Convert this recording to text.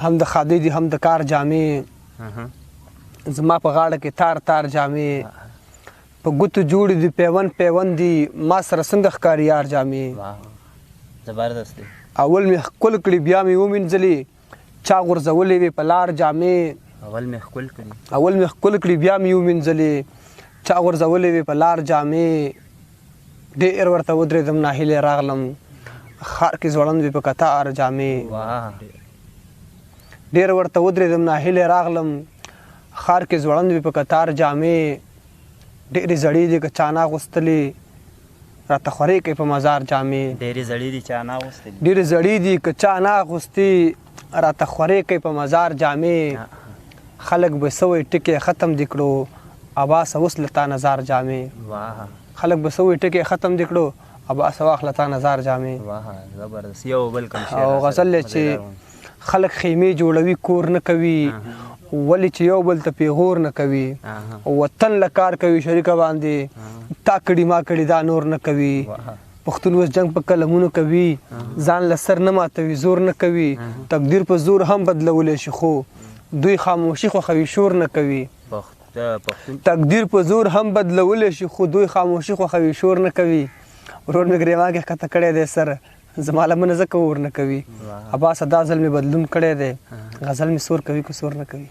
هم د خادي دي هم د کار جامې زما په غاړه کې تار تار جامې په ګوتو جوړې دي پیوند پیوند دي ما سره څنګه ښکاري یار جامې زبردست دی اول مې ښکل کړي بیا مې ومینځلې چا غورځولې وې په لار جامې اول مې ښکل کړي بیا مې ومینځلې چا غورځولې وې په لار جامې ډېر ورته ودرېدم ناهیلې راغلم ښار کې ځوړند وې په کتار جامې ډېر ورته ودرېدم ناهیلې راغلم ښار کې ځوړند وې په کتار جامې ډېرې زړې دي که چا نه اغوستلې راته خورې کوي په مزار جامې ډېرې زړې دي که چا نه اغوستې راته خورې کوي په مزار جامې خلک به سوی ټکې ختم دي کړو عباسه اوس له تا نظار جامې عباسه واخله تا نظار جامې او غزل چې خلک خیمې جوړوي کور نه کوي ولې چې یو بل ته پیغور نه کوي وطن له کار کوي شریکه باندې تا کړي ما کړي دا نور نه کوي پښتون اوس جنګ په قلمونو کوي ځان له سر نه ماتوي زور نه کوي تقدیر په زور هم بدلولی شي خو دوی خاموشي خوښوي شور نه کوي تقدیر په زور هم بدلولی شي خو دوی خاموشي خوښوي شور نه کوي ورور مې ګریما کې ښکته کړی دی سر زما لمنه ځکه اور نه کوي عباسه دا ځل مې بدلون کړی دی غزل مې سور کوي که سور نه کوي